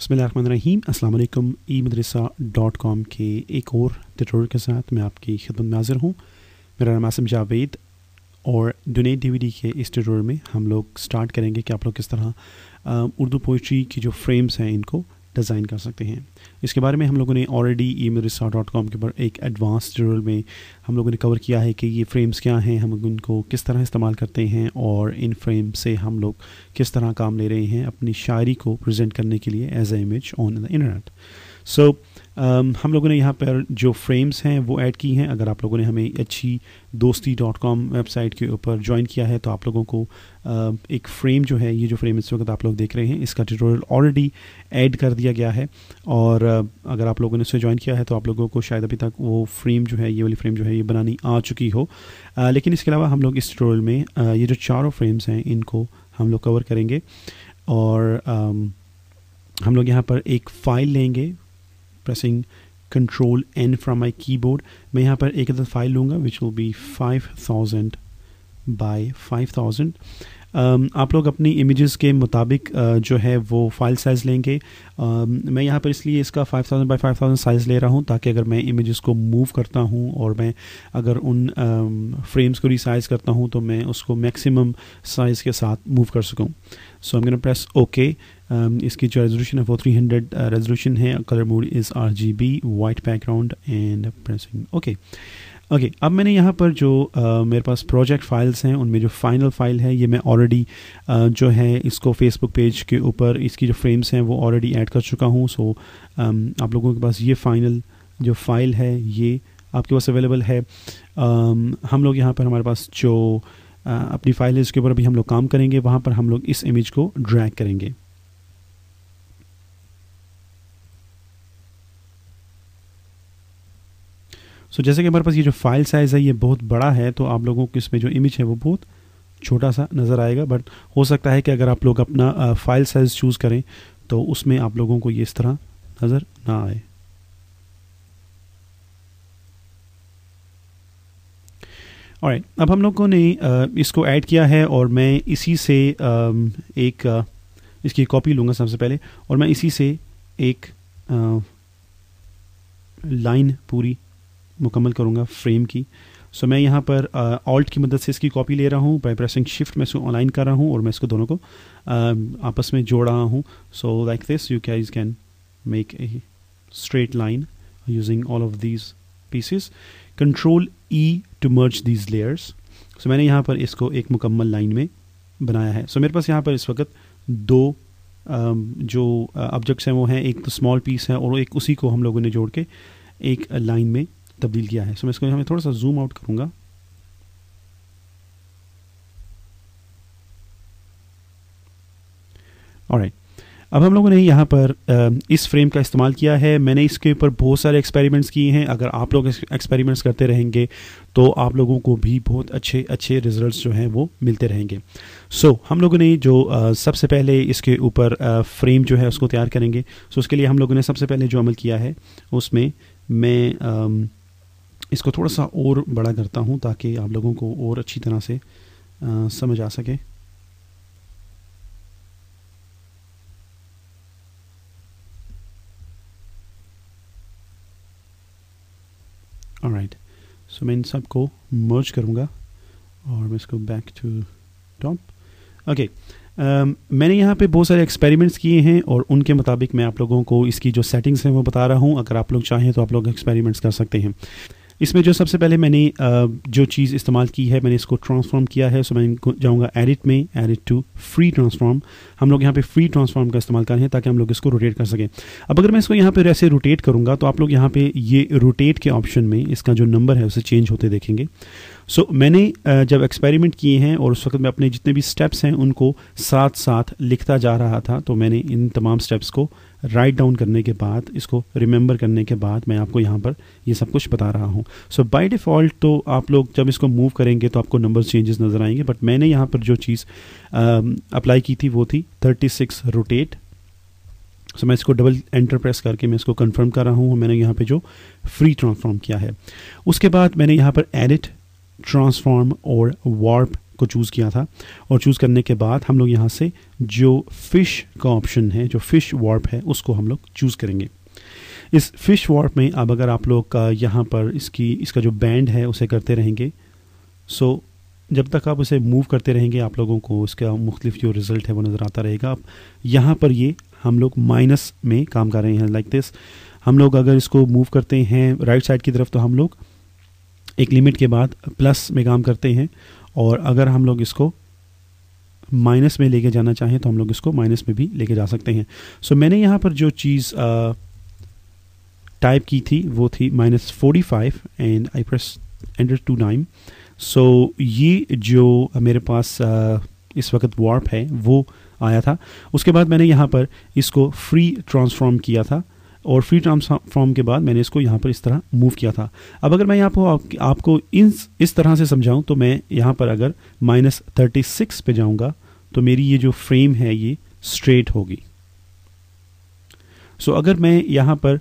बिस्मिल्लाहिर्रहमानिर्रहीम अस्सलाम वालेकुम। eMadrasa.com के एक और ट्यूटोरियल के साथ मैं आपकी खिदमत में हाज़िर हूँ। मेरा नाम आसिम जावेद और डोनेट डीवीडी के इस ट्यूटोरियल में हम लोग स्टार्ट करेंगे कि आप लोग किस तरह उर्दू पोइट्री की जो फ्रेम्स हैं इनको डिज़ाइन कर सकते हैं। इसके बारे में हम लोगों ने ऑलरेडी eMadrasa.com के ऊपर एक एडवांस ट्यूटोरियल में हम लोगों ने कवर किया है कि ये फ्रेम्स क्या हैं, हम उनको किस तरह इस्तेमाल करते हैं और इन फ्रेम से हम लोग किस तरह काम ले रहे हैं अपनी शायरी को प्रेजेंट करने के लिए as a image on the internet. So हम लोगों ने यहाँ पर जो फ्रेम्स हैं वो ऐड की हैं। अगर आप लोगों ने हमें अच्छी दोस्ती.com वेबसाइट के ऊपर ज्वाइन किया है तो आप लोगों को एक फ्रेम जो है, ये जो फ्रेम इस वक्त आप लोग देख रहे हैं, इसका ट्यूटोरियल ऑलरेडी ऐड कर दिया गया है। और अगर आप लोगों ने इसे ज्वाइन किया है तो आप लोगों को शायद अभी तक वो फ्रेम जो है, ये वाली फ्रेम जो है, ये बनानी आ चुकी हो। लेकिन इसके अलावा हम लोग इस ट्यूटोरियल में ये जो चारों फ्रेम्स हैं इनको हम लोग कवर करेंगे। और हम लोग यहाँ पर एक फ़ाइल लेंगे, pressing Control N from my keyboard। मैं यहाँ पर एक फाइल लूँगा विच विल बी 5000 by 5000। आप लोग अपनी इमेजेस के मुताबिक जो है वो फाइल साइज़ लेंगे। मैं यहाँ पर इसलिए इसका 5000 by 5000 साइज़ ले रहा हूँ ताकि अगर मैं इमेजेस को मूव करता हूँ और मैं अगर उन फ्रेम्स को रिसाइज़ करता हूँ तो मैं उसको मैक्सिमम साइज़ के साथ मूव कर सकूँ। So I am gonna press okay. इसकी जो रेजोल्यूशन है वो 300 रेजोल्यूशन है। Colour mode is RGB, white background and pressing okay. Okay, अब मैंने यहाँ पर जो मेरे पास प्रोजेक्ट फाइल्स हैं उनमें जो फाइनल फ़ाइल है ये मैं ऑलरेडी जो है इसको फेसबुक पेज के ऊपर इसकी जो फ्रेम्स हैं वो ऑलरेडी ऐड कर चुका हूँ। सो आप लोगों के पास ये फाइनल जो फ़ाइल है ये आपके पास अवेलेबल है। हम लोग यहाँ पर हमारे पास जो अपनी फ़ाइल है इसके ऊपर अभी हम लोग काम करेंगे। वहाँ पर हम लोग इस इमेज को ड्रैग करेंगे। सो जैसे कि हमारे पास ये जो फाइल साइज़ है ये बहुत बड़ा है तो आप लोगों को इसमें जो इमेज है वो बहुत छोटा सा नज़र आएगा। बट हो सकता है कि अगर आप लोग अपना फाइल साइज़ चूज़ करें तो उसमें आप लोगों को ये इस तरह नज़र ना आए। ऑलराइट, अब हम लोगों ने इसको ऐड किया है और मैं इसी से एक इसकी कॉपी लूँगा सबसे पहले और मैं इसी से एक लाइन पूरी मुकम्मल करूँगा फ्रेम की। सो मैं यहाँ पर ऑल्ट की मदद से इसकी कॉपी ले रहा हूँ। बाय प्रेसिंग शिफ्ट मैं इसको अलाइन कर रहा हूँ और मैं इसको दोनों को आपस में जोड़ रहा हूँ। So like this you guys can make a straight line using all of these pieces. Control E to merge these layers. So मैंने यहाँ पर इसको एक मुकम्मल लाइन में बनाया है। सो मेरे पास यहाँ पर इस वक्त दो जो ऑब्जेक्ट्स हैं वो हैं, एक तो स्मॉल पीस है और एक उसी को हम लोगों ने जोड़ के एक लाइन में तब्दील किया है। सो मैं इसको हमें थोड़ा सा जूम आउट करूंगा। ऑलराइट, अब हम लोगों ने यहाँ पर इस फ्रेम का इस्तेमाल किया है। मैंने इसके ऊपर बहुत सारे एक्सपेरिमेंट्स किए हैं। अगर आप लोग एक्सपेरिमेंट्स करते रहेंगे तो आप लोगों को भी बहुत अच्छे अच्छे रिजल्ट्स जो हैं वो मिलते रहेंगे। सो हम लोगों ने जो सबसे पहले इसके ऊपर फ्रेम जो है उसको तैयार करेंगे। सो उसके लिए हम लोगों ने सबसे पहले जो अमल किया है उसमें मैं इसको थोड़ा सा और बड़ा करता हूँ ताकि आप लोगों को और अच्छी तरह से समझ आ सके। ऑलराइट, सो मैं इन सब को मर्ज करूँगा और मैं इसको बैक टू टॉप। ओके, मैंने यहाँ पे बहुत सारे एक्सपेरिमेंट्स किए हैं और उनके मुताबिक मैं आप लोगों को इसकी जो सेटिंग्स हैं वो बता रहा हूँ। अगर आप लोग चाहें तो आप लोग एक्सपेरिमेंट्स कर सकते हैं। इसमें जो सबसे पहले मैंने जो चीज़ इस्तेमाल की है मैंने इसको ट्रांसफॉर्म किया है। सो मैं जाऊँगा एडिट में, एडिट टू फ्री ट्रांसफॉर्म। हम लोग यहाँ पे फ्री ट्रांसफॉर्म का इस्तेमाल करें ताकि हम लोग इसको रोटेट कर सकें। अब अगर मैं इसको यहाँ पे ऐसे रोटेट करूँगा तो आप लोग यहाँ पे ये रोटेट के ऑप्शन में इसका जो नंबर है उसे चेंज होते देखेंगे। सो मैंने जब एक्सपेरिमेंट किए हैं और उस वक्त मैं अपने जितने भी स्टेप्स हैं उनको साथ साथ लिखता जा रहा था तो मैंने इन तमाम स्टेप्स को राइट डाउन करने के बाद, इसको रिमेंबर करने के बाद मैं आपको यहाँ पर ये सब कुछ बता रहा हूँ। सो बाय डिफ़ॉल्ट तो आप लोग जब इसको मूव करेंगे तो आपको नंबर चेंजेस नज़र आएंगे। बट मैंने यहाँ पर जो चीज़ अप्लाई की थी वो थी 36 रोटेट। सो मैं इसको डबल एंटर प्रेस करके मैं इसको कंफर्म कर रहा हूँ। मैंने यहाँ पे जो फ्री ट्रांसफॉर्म किया है उसके बाद मैंने यहाँ पर एडिट, ट्रांसफॉर्म और वार्प को चूज़ किया था, और चूज़ करने के बाद हम लोग यहाँ से जो फ़िश का ऑप्शन है, जो फ़िश वार्प है, उसको हम लोग चूज़ करेंगे। इस फ़िश वार्प में अब अगर आप लोग का यहाँ पर इसका जो बैंड है उसे करते रहेंगे, सो जब तक आप उसे मूव करते रहेंगे आप लोगों को इसका मुख्तलिफ जो रिज़ल्ट है वो नज़र आता रहेगा। अब यहाँ पर ये हम लोग माइनस में काम कर रहे हैं, लाइक दिस। हम लोग अगर इसको मूव करते हैं राइट साइड की तरफ तो हम लोग एक लिमिट के बाद प्लस में काम करते हैं, और अगर हम लोग इसको माइनस में लेके जाना चाहें तो हम लोग इसको माइनस में भी लेके जा सकते हैं। सो मैंने यहाँ पर जो चीज़ टाइप की थी वो थी -45 and I press enter 2 time. So ये जो मेरे पास इस वक्त वार्प है वो आया था। उसके बाद मैंने यहाँ पर इसको फ्री ट्रांसफॉर्म किया था, और फ्री ट्रांसफॉर्म के बाद मैंने इसको यहाँ पर इस तरह मूव किया था। अब अगर मैं यहाँ पर आपको इस तरह से समझाऊं तो मैं यहाँ पर अगर -36 पे जाऊँगा तो मेरी ये जो फ्रेम है ये स्ट्रेट होगी। सो अगर मैं यहाँ पर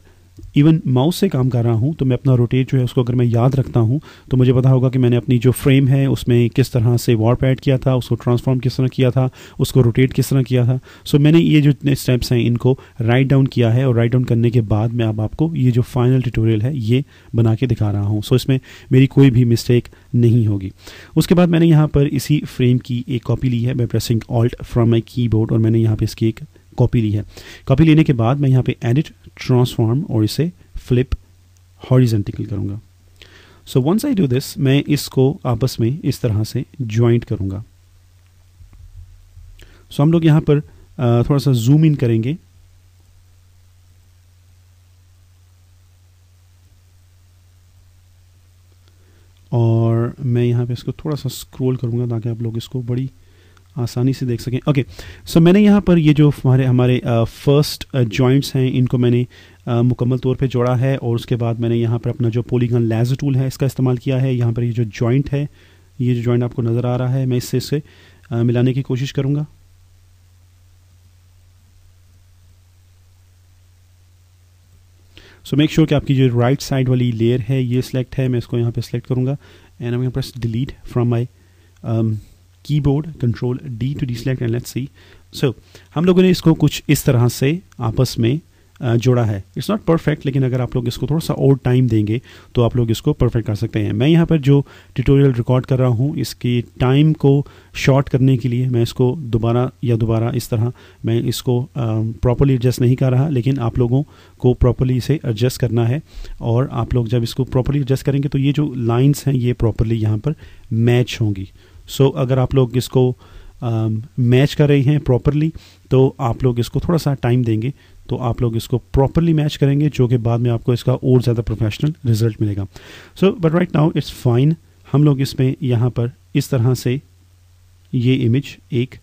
इवन माउस से काम कर रहा हूँ तो मैं अपना रोटेट जो है उसको अगर मैं याद रखता हूँ तो मुझे पता होगा कि मैंने अपनी जो फ्रेम है उसमें किस तरह से वार्प ऐड किया था, उसको ट्रांसफॉर्म किस तरह किया था, उसको रोटेट किस तरह किया था। सो मैंने ये जो इतने स्टेप्स हैं इनको राइट डाउन किया है, और राइट डाउन करने के बाद मैं अब आपको ये जो फाइनल ट्यूटोरियल है ये बना के दिखा रहा हूँ। सो इसमें मेरी कोई भी मिस्टेक नहीं होगी। उसके बाद मैंने यहाँ पर इसी फ्रेम की एक कॉपी ली है bye pressing alt from my keyboard, और मैंने यहाँ पर इसकी एक कॉपी ली है। कॉपी लेने के बाद मैं यहाँ पे एडिट ट्रांसफॉर्म और इसे फ्लिप हॉरिजॉन्टल करूँगा। So once I do this मैं इसको आपस में इस तरह से ज्वाइंट करूँगा। सो हम लोग यहाँ पर थोड़ा सा जूम इन करेंगे, और मैं यहाँ पे इसको थोड़ा सा स्क्रॉल करूँगा ताकि आप लोग इसको बड़ी आसानी से देख सकें। ओके, सो मैंने यहाँ पर ये जो हमारे फर्स्ट जॉइंट्स हैं इनको मैंने मुकम्मल तौर पे जोड़ा है, और उसके बाद मैंने यहाँ पर अपना जो पॉलीगन लेज़र टूल है इसका इस्तेमाल किया है। यहाँ पर ये जो जॉइंट है, ये जो जॉइंट आपको नज़र आ रहा है, मैं इससे मिलाने की कोशिश करूँगा। सो मेक श्योर कि आपकी जो राइट साइड वाली लेयर है ये सिलेक्ट है। मैं इसको यहाँ पे सिलेक्ट करूँगा, and I am press delete from my keyboard, control D to deselect, and let's see. So हम लोगों ने इसको कुछ इस तरह से आपस में जोड़ा है। इट्स नॉट परफेक्ट, लेकिन अगर आप लोग इसको थोड़ा सा और टाइम देंगे तो आप लोग इसको परफेक्ट कर सकते हैं। मैं यहाँ पर जो ट्यूटोरियल रिकॉर्ड कर रहा हूँ इसकी टाइम को शॉर्ट करने के लिए मैं इसको दोबारा इस तरह मैं इसको प्रॉपर्ली एडजस्ट नहीं कर रहा, लेकिन आप लोगों को प्रॉपर्ली इसे एडजस्ट करना है। और आप लोग जब इसको प्रॉपर्ली एडजस्ट करेंगे तो ये जो लाइन्स हैं ये प्रॉपर्ली यहाँ पर मैच होंगी। सो अगर आप लोग इसको मैच कर रहे हैं प्रॉपरली तो आप लोग इसको थोड़ा सा टाइम देंगे तो आप लोग इसको प्रॉपरली मैच करेंगे, जो कि बाद में आपको इसका और ज़्यादा प्रोफेशनल रिजल्ट मिलेगा। So but right now it's fine. हम लोग इसमें यहाँ पर इस तरह से ये इमेज एक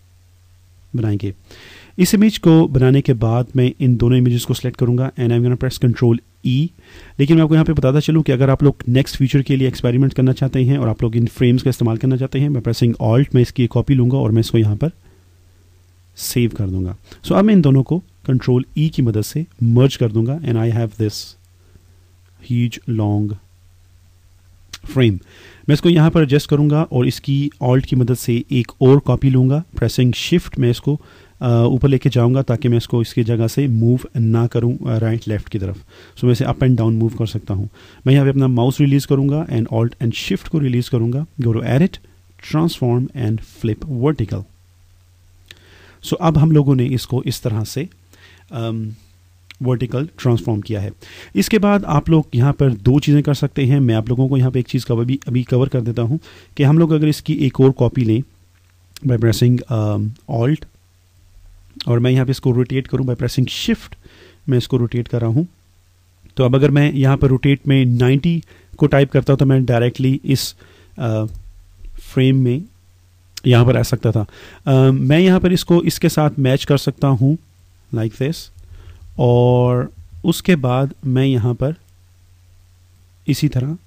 बनाएंगे। इस इमेज को बनाने के बाद मैं इन दोनों इमेजेस को सिलेक्ट करूँगा, and I am gonna press control E। लेकिन मैं आपको यहाँ पे बताता चलूँ कि अगर आप लोग नेक्स्ट फ्यूचर के लिए एक्सपेरिमेंट करना चाहते हैं और आप लोग इन फ्रेम्स का इस्तेमाल करना चाहते हैं, मैं प्रेसिंग ऑल्ट मैं इसकी एक कॉपी लूँगा और मैं इसको यहाँ पर सेव कर दूँगा। सो अब मैं इन दोनों को कंट्रोल E की मदद से मर्ज कर दूँगा, and I have this huge long frame. मैं इसको यहाँ पर एडजस्ट करूँगा और इसकी ऑल्ट की मदद से एक और कॉपी लूँगा। प्रेसिंग शिफ्ट मैं इसको ऊपर लेके जाऊँगा ताकि मैं इसको इसकी जगह से मूव ना करूँ राइट लेफ्ट की तरफ। सो मैं इसे अप एंड डाउन मूव कर सकता हूँ। मैं यहाँ पे अपना माउस रिलीज़ करूँगा एंड ऑल्ट एंड शिफ्ट को रिलीज़ करूँगा। Go to edit, transform and flip vertical. So अब हम लोगों ने इसको इस तरह से वर्टिकल ट्रांसफॉर्म किया है। इसके बाद आप लोग यहाँ पर दो चीज़ें कर सकते हैं। मैं आप लोगों को यहाँ पे एक चीज़ का अभी कवर कर देता हूँ कि हम लोग अगर इसकी एक और कॉपी लें बाय प्रेसिंग ऑल्ट, और मैं यहाँ पे इसको रोटेट करूँ बाय प्रेसिंग शिफ्ट, मैं इसको रोटेट कर रहा हूँ। तो अब अगर मैं यहाँ पर रोटेट में 90 को टाइप करता हूँ तो मैं डायरेक्टली इस फ्रेम में यहाँ पर आ सकता था। मैं यहाँ पर इसको इसके साथ मैच कर सकता हूँ लाइक दिस, और उसके बाद मैं यहाँ पर इसी तरह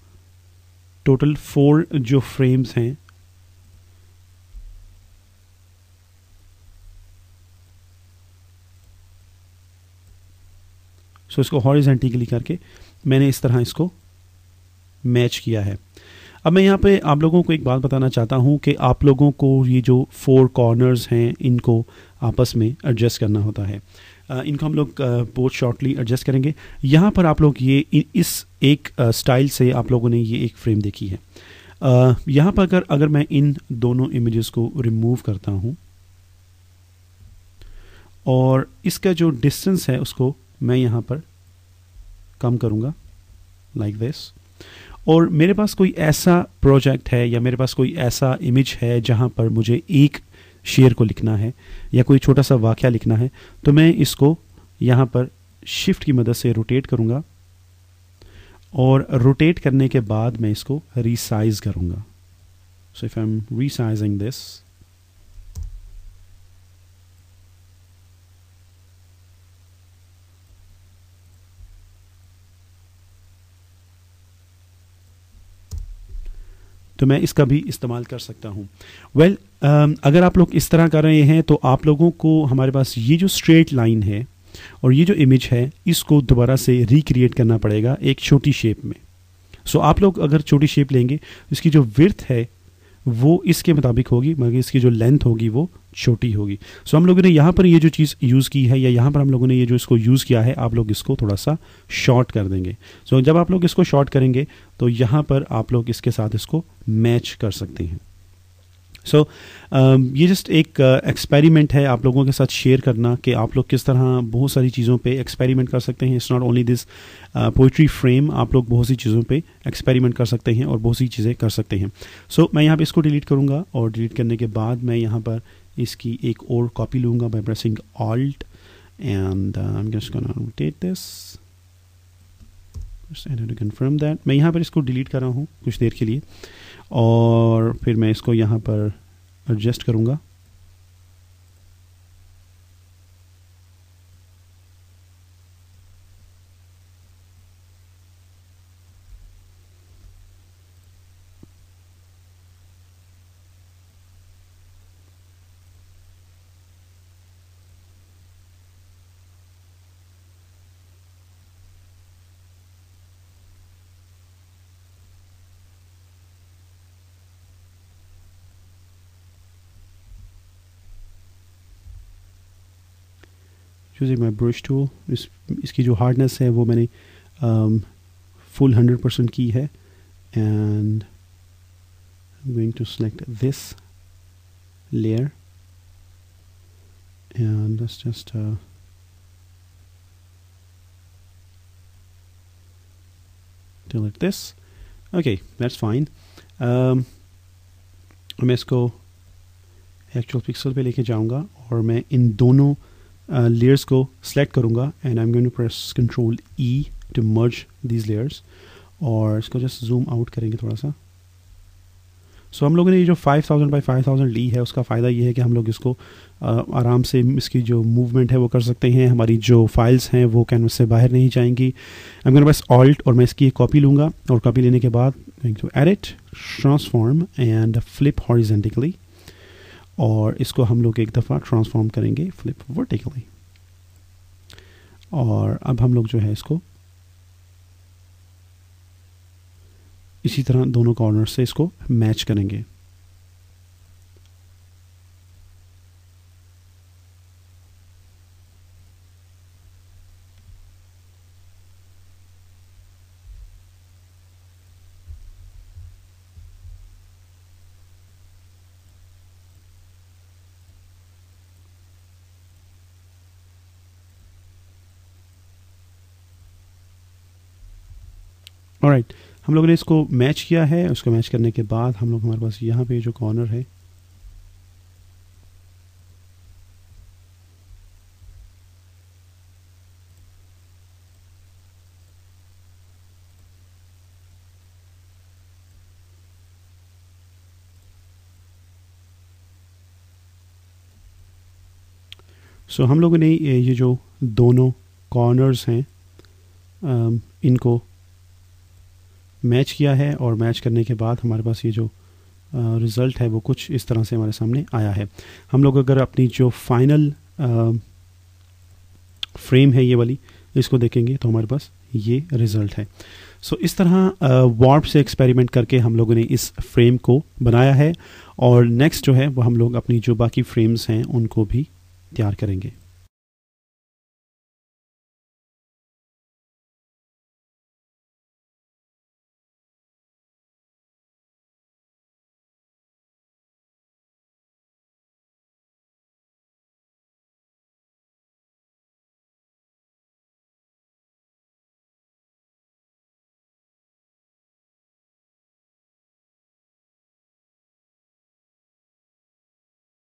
टोटल 4 जो फ्रेम्स हैं सो इसको हॉरिजॉन्टली करके मैंने इस तरह इसको मैच किया है। अब मैं यहाँ पे आप लोगों को एक बात बताना चाहता हूँ कि आप लोगों को ये जो 4 कॉर्नर्स हैं इनको आपस में एडजस्ट करना होता है। इनको हम लोग बहुत शॉर्टली एडजस्ट करेंगे। यहाँ पर आप लोग ये इस एक स्टाइल से आप लोगों ने ये एक फ्रेम देखी है। यहाँ पर अगर मैं इन दोनों इमेजेस को रिमूव करता हूँ और इसका जो डिस्टेंस है उसको मैं यहाँ पर कम करूँगा लाइक दिस, और मेरे पास कोई ऐसा प्रोजेक्ट है या मेरे पास कोई ऐसा इमेज है जहाँ पर मुझे एक शेर को लिखना है या कोई छोटा सा वाक़या लिखना है, तो मैं इसको यहाँ पर शिफ्ट की मदद से रोटेट करूँगा और रोटेट करने के बाद मैं इसको रीसाइज करूँगा। So if I am resizing this, तो मैं इसका भी इस्तेमाल कर सकता हूँ। वेल, अगर आप लोग इस तरह कर रहे हैं तो आप लोगों को हमारे पास ये जो स्ट्रेट लाइन है और ये जो इमेज है इसको दोबारा से रिक्रिएट करना पड़ेगा एक छोटी शेप में। सो आप लोग अगर छोटी शेप लेंगे तो इसकी जो विड्थ है वो इसके मुताबिक होगी, मगर इसकी जो लेंथ होगी वो छोटी होगी। सो हम लोगों ने यहाँ पर ये जो चीज़ यूज़ की है या यहाँ पर हम लोगों ने ये जो इसको यूज़ किया है, आप लोग इसको थोड़ा सा शॉर्ट कर देंगे। सो जब आप लोग इसको शॉर्ट करेंगे तो यहाँ पर आप लोग इसके साथ इसको मैच कर सकते हैं। सो ये जस्ट एक एक्सपेरिमेंट है आप लोगों के साथ शेयर करना कि आप लोग किस तरह बहुत सारी चीज़ों पे एक्सपेरिमेंट कर सकते हैं। It's not only this poetry frame, आप लोग बहुत सी चीज़ों पे एक्सपेरिमेंट कर सकते हैं और बहुत सी चीज़ें कर सकते हैं। सो मैं यहाँ पे इसको डिलीट करूँगा और डिलीट करने के बाद मैं यहाँ पर इसकी एक और कॉपी लूँगा by pressing Alt and I am just gonna rotate this to confirm that. मैं यहाँ पर इसको डिलीट कर रहा हूँ कुछ देर के लिए और फिर मैं इसको यहाँ पर एडजस्ट करूँगा। यूजिंग माई ब्रश टूल, इसकी जो हार्डनेस है वो मैंने फुल 100% की है and I am going to select this layer and let's just delete this. Okay, that's fine. मैं इसको एक्चुअल पिक्सल पे लेके जाऊंगा और मैं इन दोनों layers को select करूँगा and I'm going to press Ctrl E to merge these layers और इसको just zoom out करेंगे थोड़ा सा। सो हम लोगों ने ये जो 5000 by 5000 ली है उसका फ़ायदा ये है कि हम लोग इसको आराम से इसकी जो मूवमेंट है वो कर सकते हैं। हमारी जो फाइल्स हैं वो कैनवस से बाहर नहीं जाएंगी। I'm going to press Alt और मैं इसकी एक कॉपी लूँगा और कॉपी लेने के बाद going to edit, transform and flip horizontally और इसको हम लोग एक दफ़ा ट्रांसफॉर्म करेंगे फ्लिप वर्टिकली और अब हम लोग जो है इसको इसी तरह दोनों कॉर्नर से इसको मैच करेंगे। ऑलराइट, हम लोगों ने इसको मैच किया है। उसको मैच करने के बाद हम लोग हमारे पास यहाँ पे जो कॉर्नर है हम लोगों ने ये जो दोनों कॉर्नर्स हैं इनको मैच किया है और मैच करने के बाद हमारे पास ये जो रिज़ल्ट है वो कुछ इस तरह से हमारे सामने आया है। हम लोग अगर अपनी जो फाइनल फ्रेम है ये वाली, इसको देखेंगे तो हमारे पास ये रिज़ल्ट है। सो इस तरह वार्प से एक्सपेरिमेंट करके हम लोगों ने इस फ्रेम को बनाया है और नेक्स्ट जो है वो हम लोग अपनी जो बाकी फ्रेम्स हैं उनको भी तैयार करेंगे।